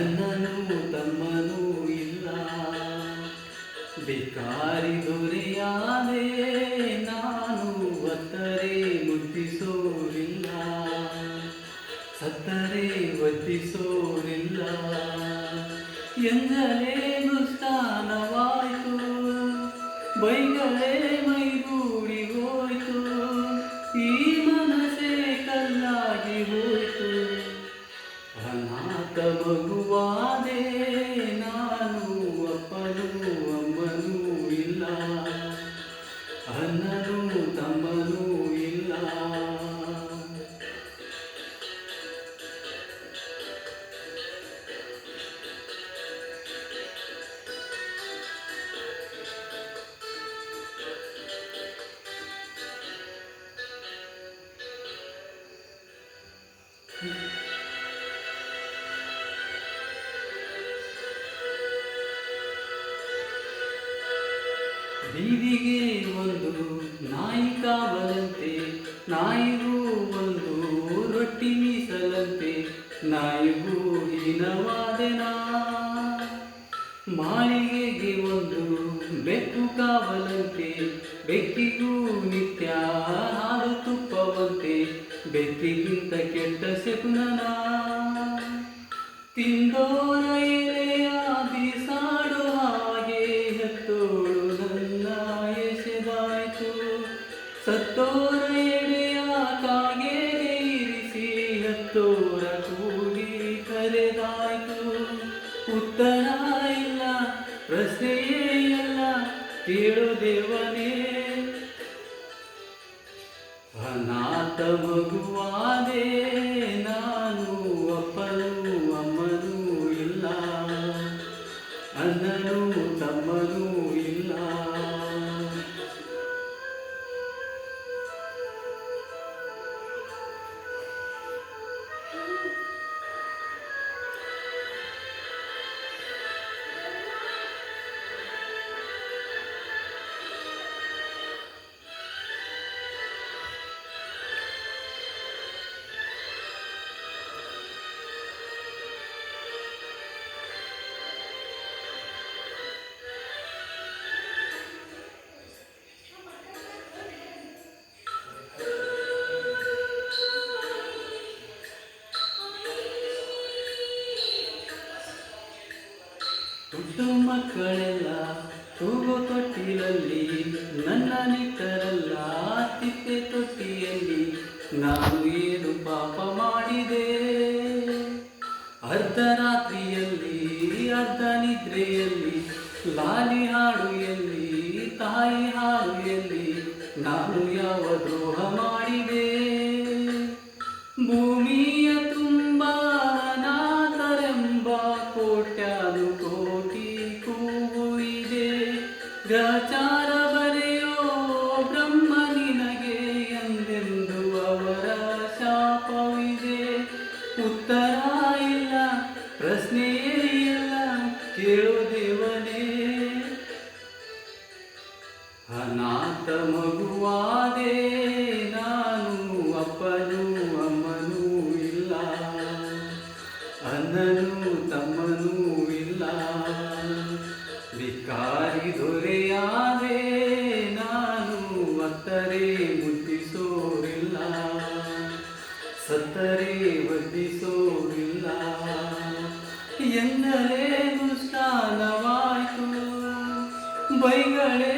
ಅಣ್ಣನೂ ತಮ್ಮನೂ ಇಲ್ಲ. ಭಿಕಾರಿ ದೊರೆಯಾದೆ ನಾನು, ಒತ್ತರೆ ಮುದ್ದಿಸೋರಿಲ್ಲ, ಸತ್ತರೆ ಒದ್ದಿಸೋರಿಲ್ಲ. ಎಂದರೇನು ಸ್ಥಾನವಾಯಿತು, ಬೈಗಳೇ ಮೈಗೂಡಿ ಹೋಯ್ತು, ಈ ಮನಸ್ಸೇ ಕಲ್ಲಾಗಿ ಹೋಯ್ತು. ಅನಾಥ ಮಗುವಾದೆ ನಾನು, ಅಪ್ಪನೂ ಅಮ್ಮನೂ ಇಲ್ಲ, ಅಣ್ಣನೂ ತಮ್ಮನೂ ಇಲ್ಲ. ಬೀದಿಗೆ ಒಂದು ನಾಯಿ ಕಾವಲಂತೆ, ನಾಯಿಗೂ ಒಂದು ರೊಟ್ಟಿ ಮೀಸಲಂತೆ, ನಾಯಿಗೂ ಹೀನವಾದೆನಾ. ಮಾಳಿಗೆಗೆ ಒಂದು ಬೆಕ್ಕು ಕಾವಲಂತೆ, ಬೆಕ್ಕಿಗೂ ನಿತ್ಯ ಹಾಲು ತುಪ್ಪವಂತೆ, ಬೆಕ್ಕಿಗಿಂತ ಕೆಟ್ಟ ಶಕುನನಾ. ತಿಂದೋರ ಎಲೆಯ ಬಿಸಾಡೋ ಹಾಗೆ ಹೆತ್ತೋಳು ನನ್ನ ಎಸೆದಾಯ್ತು, ಸತ್ತೋರ ಎಡೆಯ ಕಾಗೆಗೆ ಇರಿಸಿ ಹತ್ತೋರ ಕೂಗಿ ಕರೆದಾಯ್ತು. ಉತ್ತರ ಇಲ್ಲ, ಪ್ರಶ್ನೆಯೇ ಇಲ್ಲ, ಕೇಳು ದೇವನೇ. ಅನಾಥ ಮಗುವಾದೆ ನಾನು, ಅಪ್ಪನೂ ಅಮ್ಮನೂ ಇಲ್ಲ, ಅಣ್ಣನೂ ತಮ್ಮನೂ ಇಲ್ಲ. ಹುಟ್ಟು ಮಕ್ಕಳೆಲ್ಲ ತೂಗೋ ತೊಟ್ಟಿಲಲ್ಲಿ, ನನ್ನ ನಿಕ್ಕರಲ್ಲ ತಿಪ್ಪೆ ತೊಟ್ಟಿಯಲ್ಲಿ. ನಾನು ಏನು ಪಾಪ ಮಾಡಿದೆ, ಅರ್ಧರಾತ್ರಿಯಲ್ಲಿ ಅರ್ಧ ನಿದ್ರೆಯಲ್ಲಿ, ಲಾಲಿ ಹಾಡು ಎಲ್ಲಿ, ತಾಯಿ ಹಾಡು ಎಲ್ಲಿ, ನಾನು ಯಾವ ದ್ರೋಹ ಮಾಡಿದೆ. ಭೂಮಿಯ ತುಂಬ ಅನಾಥರೆಂಬ ಕೋಟ್ಯಾನು ಕೋಟಿ ಕೂಗು ಇದೆ. ಗ್ರಹಚಾರ ಬರೆಯೋ ಬ್ರಹ್ಮ ನಿನಗೆ ಎಂದೆಂದು ಅವರ ಶಾಪವಿದೆ. ಉತ್ತರ ಇಲ್ಲ, ಪ್ರಶ್ನೆಯೇ ಇಲ್ಲ, ಕೇಳು ದೇವನೇ. ಅನಾಥ ಮಗುವಾದೆ ನಾನು, ಅಪ್ಪನೂ ಅಮ್ಮನೂ ಇಲ್ಲ, ಅಣ್ಣನೂ ತಮ್ಮನೂ ಇಲ್ಲ. ಭಿಕಾರಿ ದೊರೆಯಾದೆ ನಾನು, ಒತ್ತರೆ ಮುದ್ದಿಸೋರಿಲ್ಲ, ಸತ್ತರೆ ಒದ್ದಿಸೋರಿಲ್ಲ. ಎಂದರೇನು ಸ್ಥಾನವಾಯ್ತು, ಬೈಗಳೇ